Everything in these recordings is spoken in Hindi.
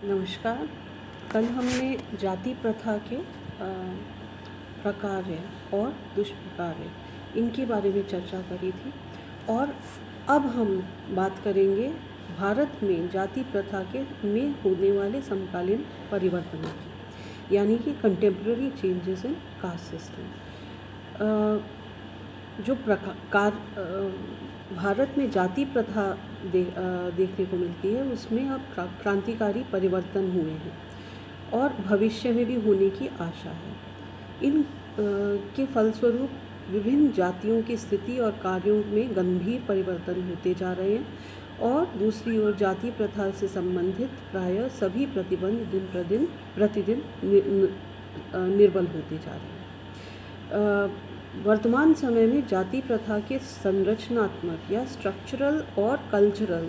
नमस्कार। कल हमने जाति प्रथा के प्रकार और दुष्प्रकार इनके बारे में चर्चा करी थी और अब हम बात करेंगे भारत में जाति प्रथा के में होने वाले समकालीन परिवर्तनों की, यानी कि contemporary changes in caste system. जो प्रकार भारत में जाति प्रथा देखने को मिलती है, उसमें अब क्रांतिकारी परिवर्तन हुए हैं और भविष्य में भी होने की आशा है। इन के फलस्वरूप विभिन्न जातियों की स्थिति और कार्यों में गंभीर परिवर्तन होते जा रहे हैं और दूसरी ओर जाति प्रथा से संबंधित प्रायः सभी प्रतिबंध प्रतिदिन निर्बल होते जा रहे हैं। वर्तमान समय में जाति प्रथा के संरचनात्मक या स्ट्रक्चरल और कल्चरल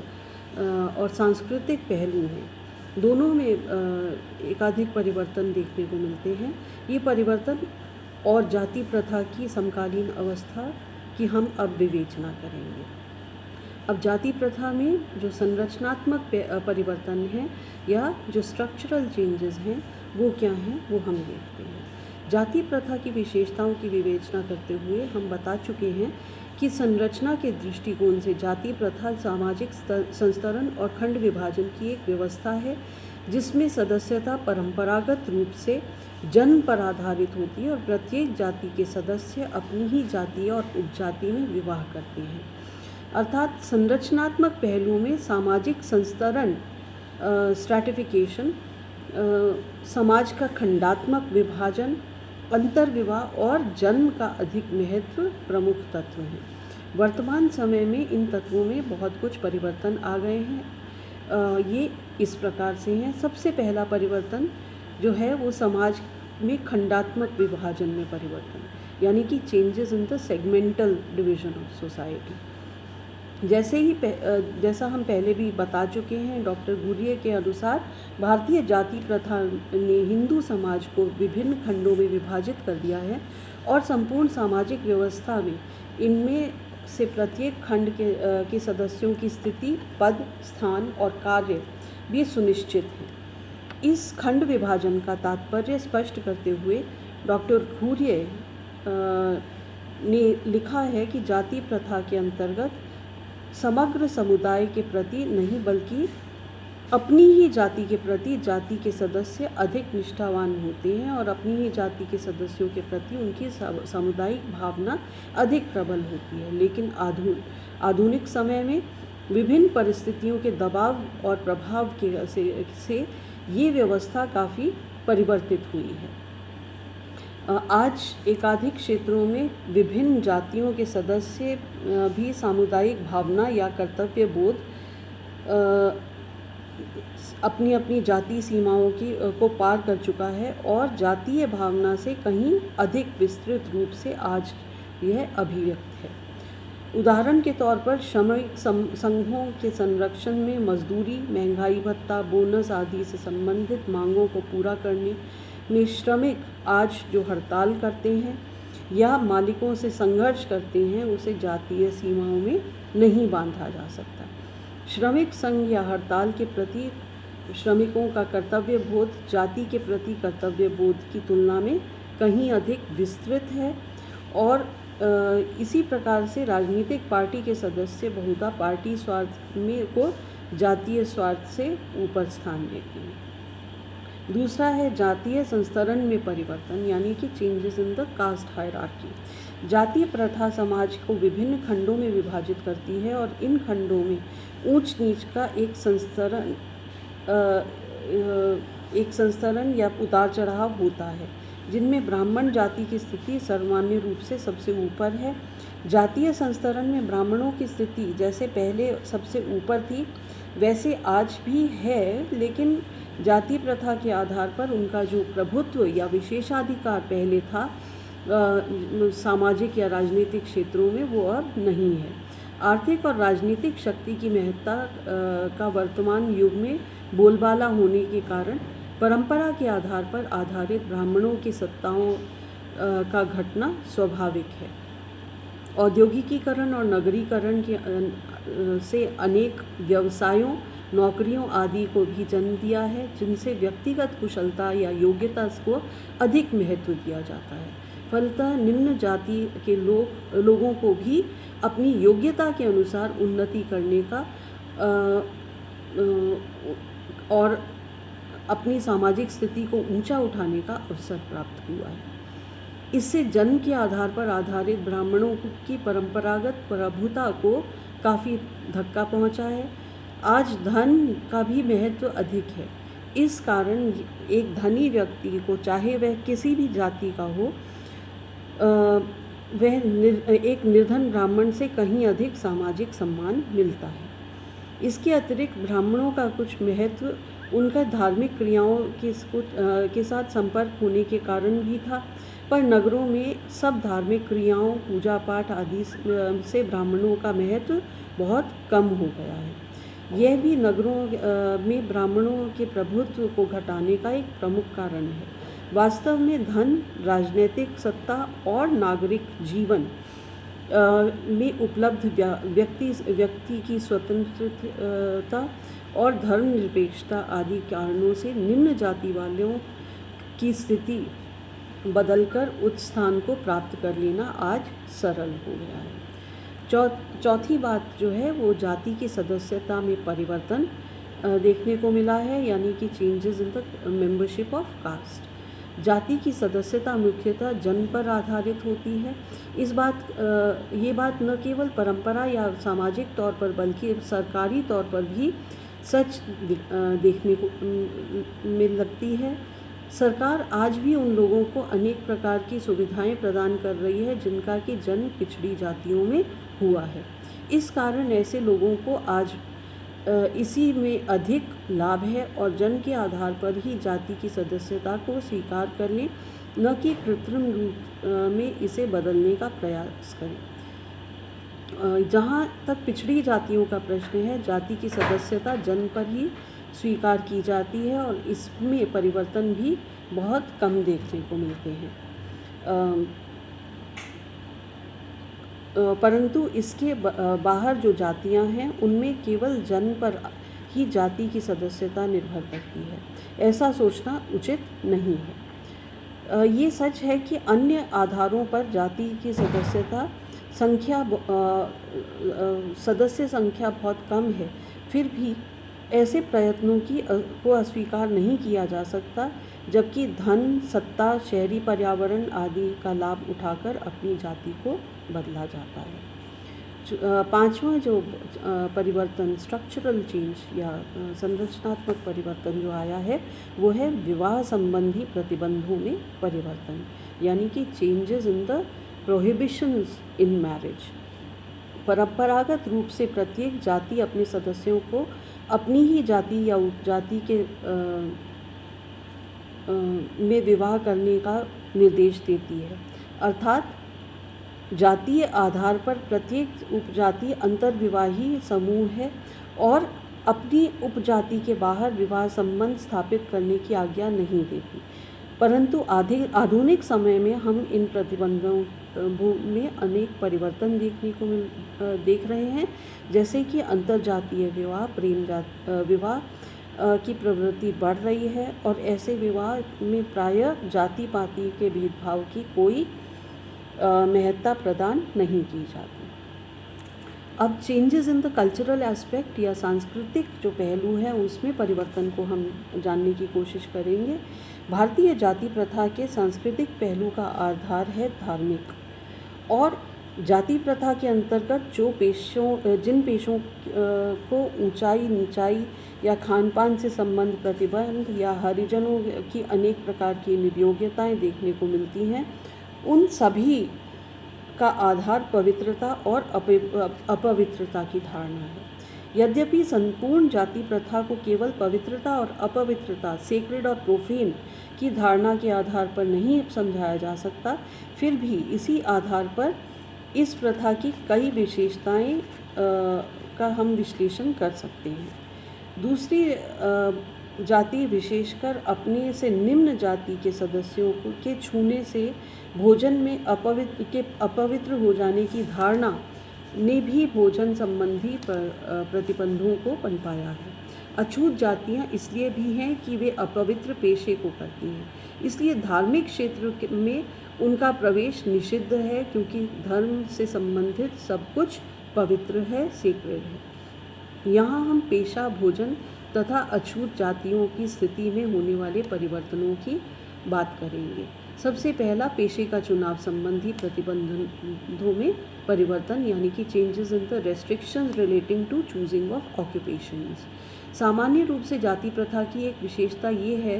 और सांस्कृतिक पहलू हैं, दोनों में एकाधिक परिवर्तन देखने को मिलते हैं। ये परिवर्तन और जाति प्रथा की समकालीन अवस्था की हम अब विवेचना करेंगे। अब जाति प्रथा में जो संरचनात्मक परिवर्तन है या जो स्ट्रक्चरल चेंजेस हैं वो क्या हैं, वो हम देखते हैं। जाति प्रथा की विशेषताओं की विवेचना करते हुए हम बता चुके हैं कि संरचना के दृष्टिकोण से जाति प्रथा सामाजिक संस्तरण और खंड विभाजन की एक व्यवस्था है, जिसमें सदस्यता परंपरागत रूप से जन्म पर आधारित होती है और प्रत्येक जाति के सदस्य अपनी ही जाति और उपजाति में विवाह करते हैं। अर्थात संरचनात्मक पहलू में सामाजिक संस्तरण स्ट्रैटिफिकेशन, समाज का खंडात्मक विभाजन, अंतर्विवाह और जन्म का अधिक महत्व प्रमुख तत्व हैं। वर्तमान समय में इन तत्वों में बहुत कुछ परिवर्तन आ गए हैं। ये इस प्रकार से हैं। सबसे पहला परिवर्तन जो है वो समाज में खंडात्मक विभाजन में परिवर्तन, यानी कि changes in the segmental division of society. जैसा हम पहले भी बता चुके हैं, डॉक्टर घुरिये के अनुसार भारतीय जाति प्रथा ने हिंदू समाज को विभिन्न खंडों में विभाजित कर दिया है और संपूर्ण सामाजिक व्यवस्था में इनमें से प्रत्येक खंड के सदस्यों की स्थिति, पद, स्थान और कार्य भी सुनिश्चित है। इस खंड विभाजन का तात्पर्य स्पष्ट करते हुए डॉक्टर घुरिये ने लिखा है कि जाति प्रथा के अंतर्गत समग्र समुदाय के प्रति नहीं बल्कि अपनी ही जाति के प्रति जाति के सदस्य अधिक निष्ठावान होते हैं और अपनी ही जाति के सदस्यों के प्रति उनकी सामुदायिक भावना अधिक प्रबल होती है। लेकिन आधुनिक समय में विभिन्न परिस्थितियों के दबाव और प्रभाव से ये व्यवस्था काफ़ी परिवर्तित हुई है। आज एकाधिक क्षेत्रों में विभिन्न जातियों के सदस्य भी सामुदायिक भावना या कर्तव्य बोध अपनी अपनी जाति सीमाओं को पार कर चुका है और जातीय भावना से कहीं अधिक विस्तृत रूप से आज यह अभिव्यक्त है। उदाहरण के तौर पर श्रमिक संघों के संरक्षण में मजदूरी, महंगाई भत्ता, बोनस आदि से संबंधित मांगों को पूरा करने में श्रमिक आज जो हड़ताल करते हैं या मालिकों से संघर्ष करते हैं, उसे जातीय सीमाओं में नहीं बांधा जा सकता। श्रमिक संघ या हड़ताल के प्रति श्रमिकों का कर्तव्य बोध जाति के प्रति कर्तव्य बोध की तुलना में कहीं अधिक विस्तृत है और इसी प्रकार से राजनीतिक पार्टी के सदस्य बहुधा पार्टी स्वार्थ में को जातीय स्वार्थ से ऊपर स्थान देते हैं। दूसरा है जातीय संस्तरण में परिवर्तन, यानी कि changes in the caste hierarchy. जातीय प्रथा समाज को विभिन्न खंडों में विभाजित करती है और इन खंडों में ऊंच नीच का एक संस्तरण या उतार चढ़ाव होता है, जिनमें ब्राह्मण जाति की स्थिति सर्वमान्य रूप से सबसे ऊपर है। जातीय संस्तरण में ब्राह्मणों की स्थिति जैसे पहले सबसे ऊपर थी वैसे आज भी है, लेकिन जाति प्रथा के आधार पर उनका जो प्रभुत्व या विशेषाधिकार पहले था सामाजिक या राजनीतिक क्षेत्रों में, वो अब नहीं है। आर्थिक और राजनीतिक शक्ति की महत्ता का वर्तमान युग में बोलबाला होने के कारण परंपरा के आधार पर आधारित ब्राह्मणों की सत्ताओं का घटना स्वाभाविक है। औद्योगिकीकरण और नगरीकरण से अनेक व्यवसायों नौकरियों आदि को भी जन्म दिया है, जिनसे व्यक्तिगत कुशलता या योग्यता को अधिक महत्व दिया जाता है। फलतः निम्न जाति के लोगों को भी अपनी योग्यता के अनुसार उन्नति करने का और अपनी सामाजिक स्थिति को ऊंचा उठाने का अवसर प्राप्त हुआ है। इससे जन्म के आधार पर आधारित ब्राह्मणों की परंपरागत प्रभुता को काफ़ी धक्का पहुंचा है। आज धन का भी महत्व अधिक है। इस कारण एक धनी व्यक्ति को, चाहे वह किसी भी जाति का हो, एक निर्धन ब्राह्मण से कहीं अधिक सामाजिक सम्मान मिलता है। इसके अतिरिक्त ब्राह्मणों का कुछ महत्व उनका धार्मिक क्रियाओं के साथ संपर्क होने के कारण भी था, पर नगरों में सब धार्मिक क्रियाओं, पूजा पाठ आदि से ब्राह्मणों का महत्व बहुत कम हो गया है। यह भी नगरों में ब्राह्मणों के प्रभुत्व को घटाने का एक प्रमुख कारण है। वास्तव में धन, राजनीतिक सत्ता और नागरिक जीवन में उपलब्ध व्यक्ति की स्वतंत्रता और धर्मनिरपेक्षता आदि कारणों से निम्न जाति वालों की स्थिति बदलकर उच्च स्थान को प्राप्त कर लेना आज सरल हो गया है। चौथी बात जो है वो जाति की सदस्यता में परिवर्तन देखने को मिला है, यानी कि changes in the membership of caste. जाति की सदस्यता मुख्यतः जन्म पर आधारित होती है। ये बात न केवल परंपरा या सामाजिक तौर पर बल्कि सरकारी तौर पर भी सच देखने को मिल लगती है। सरकार आज भी उन लोगों को अनेक प्रकार की सुविधाएं प्रदान कर रही है जिनका कि जन्म पिछड़ी जातियों में हुआ है। इस कारण ऐसे लोगों को आज इसी में अधिक लाभ है और जन्म के आधार पर ही जाति की सदस्यता को स्वीकार करने, न कि कृत्रिम रूप में इसे बदलने का प्रयास करें। जहाँ तक पिछड़ी जातियों का प्रश्न है, जाति की सदस्यता जन्म पर ही स्वीकार की जाती है और इसमें परिवर्तन भी बहुत कम देखने को मिलते हैं। परंतु इसके बाहर जो जातियां हैं उनमें केवल जन्म पर ही जाति की सदस्यता निर्भर करती है। ऐसा सोचना उचित नहीं है। ये सच है कि अन्य आधारों पर जाति की सदस्य संख्या बहुत कम है, फिर भी ऐसे प्रयत्नों को अस्वीकार नहीं किया जा सकता, जबकि धन, सत्ता, शहरी पर्यावरण आदि का लाभ उठाकर अपनी जाति को बदला जाता है। पांचवा जो परिवर्तन, स्ट्रक्चरल चेंज या संरचनात्मक परिवर्तन जो आया है वो है विवाह संबंधी प्रतिबंधों में परिवर्तन, यानी कि changes in the prohibitions in marriage. परंपरागत रूप से प्रत्येक जाति अपने सदस्यों को अपनी ही जाति या उपजाति के में विवाह करने का निर्देश देती है, अर्थात जातीय आधार पर प्रत्येक उपजाति अंतर्विवाही समूह है और अपनी उपजाति के बाहर विवाह संबंध स्थापित करने की आज्ञा नहीं देती। परंतु आधुनिक समय में हम इन प्रतिबंधों में अनेक परिवर्तन देख रहे हैं, जैसे कि अंतर्जातीय विवाह, विवाह की प्रवृत्ति बढ़ रही है और ऐसे विवाह में प्रायः जाति पाति के भेदभाव की कोई महत्ता प्रदान नहीं की जाती। अब changes in the cultural aspect या सांस्कृतिक जो पहलू है उसमें परिवर्तन को हम जानने की कोशिश करेंगे। भारतीय जाति प्रथा के सांस्कृतिक पहलू का आधार है धार्मिक, और जाति प्रथा के अंतर्गत जिन पेशों को ऊंचाई नीचाई या खान पान से संबंध प्रतिबंध या हरिजनों की अनेक प्रकार की निर्योग्यताएं देखने को मिलती हैं, उन सभी का आधार पवित्रता और अपवित्रता की धारणा है। यद्यपि संपूर्ण जाति प्रथा को केवल पवित्रता और अपवित्रता, सेक्रेड और प्रोफेन की धारणा के आधार पर नहीं समझाया जा सकता, फिर भी इसी आधार पर इस प्रथा की कई विशेषताएं का हम विश्लेषण कर सकते हैं। दूसरी जाति विशेषकर अपने से निम्न जाति के सदस्यों के छूने से भोजन में अपवित्र हो जाने की धारणा ने भी भोजन संबंधी प्रतिबंधों को पनपाया है। अछूत जातियाँ इसलिए भी हैं कि वे अपवित्र पेशे को करती हैं, इसलिए धार्मिक क्षेत्र में उनका प्रवेश निषिद्ध है, क्योंकि धर्म से संबंधित सब कुछ पवित्र है, सेक्रेड है। यहाँ हम पेशा, भोजन तथा अछूत जातियों की स्थिति में होने वाले परिवर्तनों की बात करेंगे। सबसे पहला पेशे का चुनाव संबंधी प्रतिबंधों में परिवर्तन, यानी कि changes in the restrictions relating to choosing of occupations. सामान्य रूप से जाति प्रथा की एक विशेषता ये है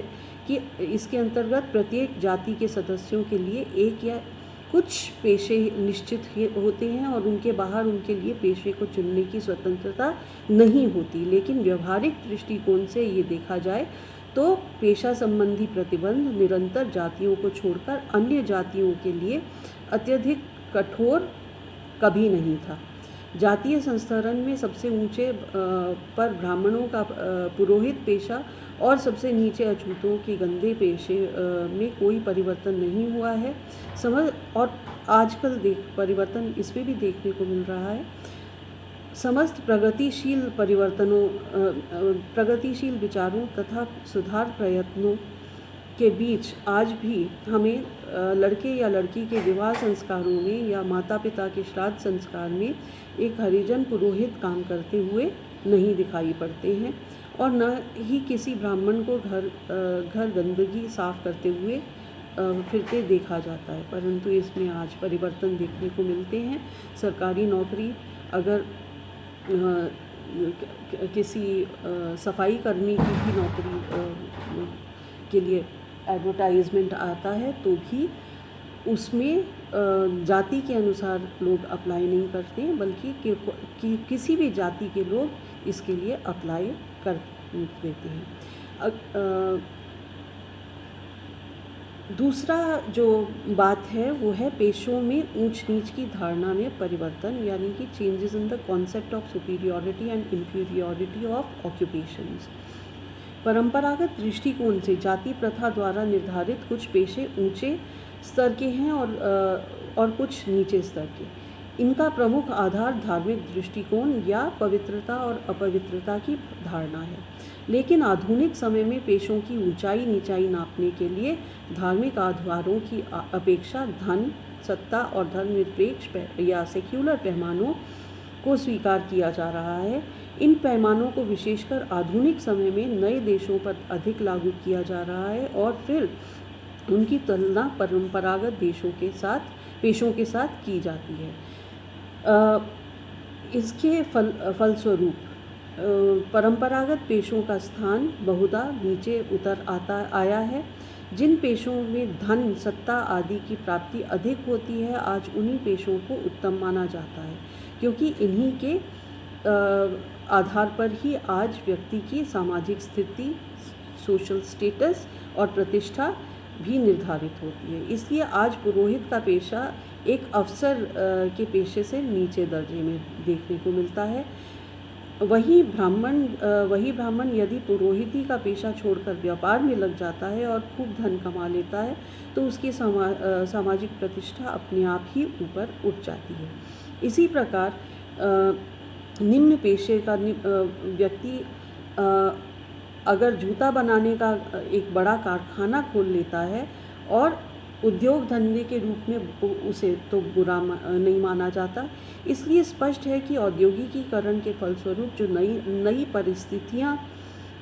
कि इसके अंतर्गत प्रत्येक जाति के सदस्यों के लिए एक या कुछ पेशे निश्चित होते हैं और उनके बाहर उनके लिए पेशे को चुनने की स्वतंत्रता नहीं होती। लेकिन व्यवहारिक दृष्टिकोण से ये देखा जाए तो पेशा संबंधी प्रतिबंध निरंतर जातियों को छोड़कर अन्य जातियों के लिए अत्यधिक कठोर कभी नहीं था। जातीय संस्तरण में सबसे ऊंचे पर ब्राह्मणों का पुरोहित पेशा और सबसे नीचे अछूतों के गंदे पेशे में कोई परिवर्तन नहीं हुआ है। और आजकल परिवर्तन इसमें भी देखने को मिल रहा है। समस्त प्रगतिशील विचारों तथा सुधार प्रयत्नों के बीच आज भी हमें लड़के या लड़की के विवाह संस्कारों में या माता पिता के श्राद्ध संस्कार में एक हरिजन पुरोहित काम करते हुए नहीं दिखाई पड़ते हैं, और न ही किसी ब्राह्मण को घर गंदगी साफ करते हुए फिरते देखा जाता है। परंतु इसमें आज परिवर्तन देखने को मिलते हैं। सरकारी नौकरी अगर किसी सफाई कर्मी की भी नौकरी के लिए एडवर्टाइजमेंट आता है तो भी उसमें जाति के अनुसार लोग अप्लाई नहीं करते हैं, बल्कि किसी भी जाति के लोग इसके लिए अप्लाई कर देते हैं। दूसरा जो बात है वो है पेशों में ऊंच नीच की धारणा में परिवर्तन, यानी कि changes in the concept of superiority and inferiority of occupations. परंपरागत दृष्टिकोण से जाति प्रथा द्वारा निर्धारित कुछ पेशे ऊंचे स्तर के हैं और कुछ नीचे स्तर के। इनका प्रमुख आधार धार्मिक दृष्टिकोण या पवित्रता और अपवित्रता की धारणा है। लेकिन आधुनिक समय में पेशों की ऊंचाई नीचाई नापने के लिए धार्मिक आधारों की अपेक्षा धन, सत्ता और धर्मनिरपेक्ष या सेक्युलर पैमानों को स्वीकार किया जा रहा है। इन पैमानों को विशेषकर आधुनिक समय में नए देशों पर अधिक लागू किया जा रहा है और फिर उनकी तुलना परंपरागत पेशों के साथ की जाती है। इसके फलस्वरूप परंपरागत पेशों का स्थान बहुधा नीचे उतर आया है। जिन पेशों में धन, सत्ता आदि की प्राप्ति अधिक होती है, आज उन्हीं पेशों को उत्तम माना जाता है, क्योंकि इन्हीं के आधार पर ही आज व्यक्ति की सामाजिक स्थिति, सोशल स्टेटस और प्रतिष्ठा भी निर्धारित होती है। इसलिए आज पुरोहित का पेशा एक अफसर के पेशे से नीचे दर्जे में देखने को मिलता है। वही ब्राह्मण यदि पुरोहिती का पेशा छोड़कर व्यापार में लग जाता है और खूब धन कमा लेता है तो उसकी सामाजिक प्रतिष्ठा अपने आप ही ऊपर उठ जाती है। इसी प्रकार निम्न पेशे का व्यक्ति अगर जूता बनाने का एक बड़ा कारखाना खोल लेता है और उद्योग धंधे के रूप में उसे तो बुरा नहीं माना जाता। इसलिए स्पष्ट है कि औद्योगिकीकरण के फलस्वरूप जो नई परिस्थितियां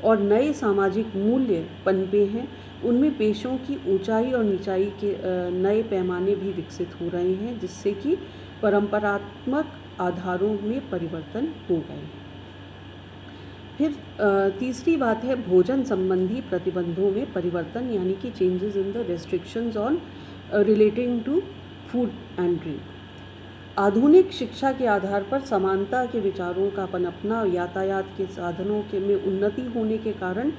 और नए सामाजिक मूल्य पनपे हैं, उनमें पेशों की ऊंचाई और नीचाई के नए पैमाने भी विकसित हो रहे हैं, जिससे कि परंपरात्मक आधारों में परिवर्तन हो गए। फिर तीसरी बात है भोजन संबंधी प्रतिबंधों में परिवर्तन, यानी कि changes in the restrictions on relating to food and drink. आधुनिक शिक्षा के आधार पर समानता के विचारों का पनपना, यातायात के साधनों में उन्नति होने के कारण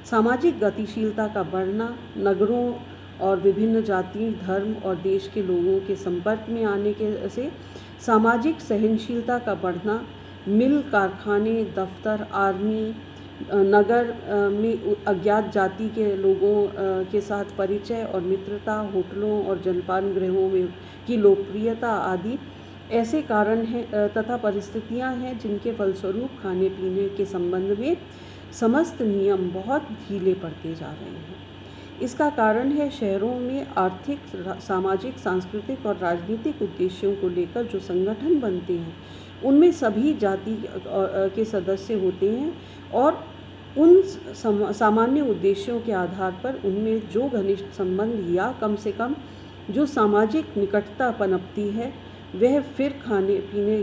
सामाजिक गतिशीलता का बढ़ना, नगरों और विभिन्न जाति, धर्म और देश के लोगों के संपर्क में आने के से सामाजिक सहनशीलता का बढ़ना, मिल, कारखाने, दफ्तर, आर्मी, नगर में अज्ञात जाति के लोगों के साथ परिचय और मित्रता, होटलों और जलपान गृहों में की लोकप्रियता आदि ऐसे कारण हैं तथा परिस्थितियां हैं जिनके फलस्वरूप खाने पीने के संबंध में समस्त नियम बहुत ढीले पड़ते जा रहे हैं। इसका कारण है शहरों में आर्थिक, सामाजिक, सांस्कृतिक और राजनीतिक उद्देश्यों को लेकर जो संगठन बनते हैं उनमें सभी जाति के सदस्य होते हैं और उन सामान्य उद्देश्यों के आधार पर उनमें जो घनिष्ठ संबंध या कम से कम जो सामाजिक निकटता पनपती है वह फिर खाने पीने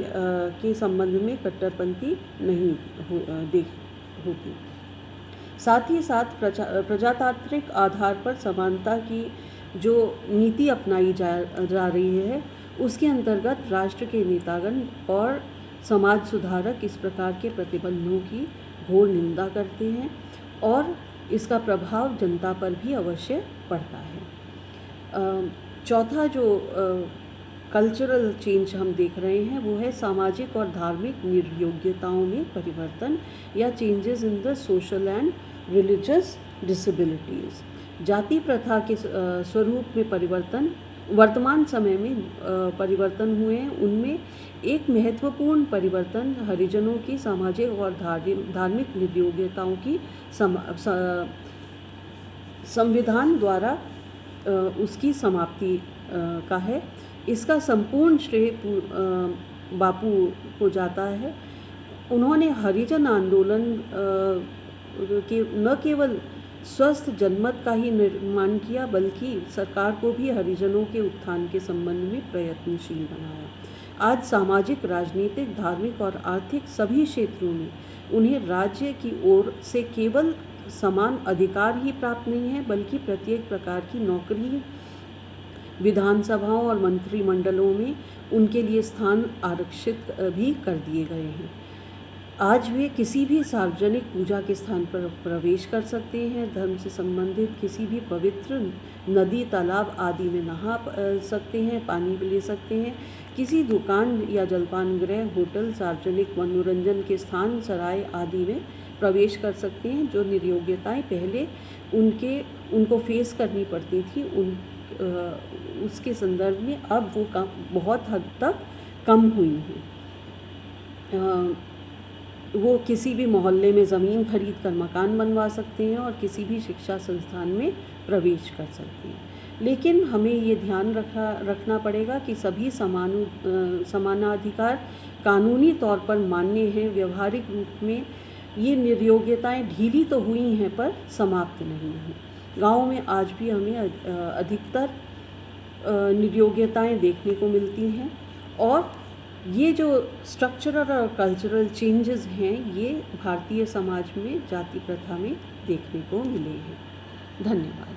के संबंध में कट्टरपंथी नहीं होती। साथ ही साथ प्रजातांत्रिक आधार पर समानता की जो नीति अपनाई जा रही है उसके अंतर्गत राष्ट्र के नेतागण और समाज सुधारक इस प्रकार के प्रतिबंधों की घोर निंदा करते हैं और इसका प्रभाव जनता पर भी अवश्य पड़ता है। चौथा जो कल्चरल चेंज हम देख रहे हैं वो है सामाजिक और धार्मिक निर्योग्यताओं में परिवर्तन या changes in the social and religious disabilities. जाति प्रथा के स्वरूप में परिवर्तन वर्तमान समय में परिवर्तन हुए हैं। उनमें एक महत्वपूर्ण परिवर्तन हरिजनों की सामाजिक और धार्मिक निर्योग्यताओं की संविधान द्वारा उसकी समाप्ति का है। इसका संपूर्ण श्रेय बापू को जाता है। उन्होंने हरिजन आंदोलन के न केवल स्वस्थ जनमत का ही निर्माण किया बल्कि सरकार को भी हरिजनों के उत्थान के संबंध में प्रयत्नशील बनाया। आज सामाजिक, राजनीतिक, धार्मिक और आर्थिक सभी क्षेत्रों में उन्हें राज्य की ओर से केवल समान अधिकार ही प्राप्त नहीं है बल्कि प्रत्येक प्रकार की नौकरी, विधानसभाओं और मंत्रिमंडलों में उनके लिए स्थान आरक्षित भी कर दिए गए हैं। आज वे किसी भी सार्वजनिक पूजा के स्थान पर प्रवेश कर सकते हैं। धर्म से संबंधित किसी भी पवित्र नदी, तालाब आदि में नहा सकते हैं, पानी भी ले सकते हैं। किसी दुकान या जलपान गृह, होटल, सार्वजनिक मनोरंजन के स्थान, सराय आदि में प्रवेश कर सकते हैं। जो निर्योग्यताएं पहले उनको फेस करनी पड़ती थी उसके संदर्भ में अब वो बहुत हद तक कम हुई हैं। वो किसी भी मोहल्ले में ज़मीन खरीद कर मकान बनवा सकते हैं और किसी भी शिक्षा संस्थान में प्रवेश कर सकते हैं। लेकिन हमें ये ध्यान रखना पड़ेगा कि सभी समानाधिकार कानूनी तौर पर मान्य हैं। व्यवहारिक रूप में ये निर्योग्यताएं ढीली तो हुई हैं पर समाप्त नहीं हैं। गाँव में आज भी हमें अधिकतर निर्योग्यताएं देखने को मिलती हैं और ये जो स्ट्रक्चरल और कल्चरल चेंजेस हैं ये भारतीय समाज में जाति प्रथा में देखने को मिले हैं। धन्यवाद।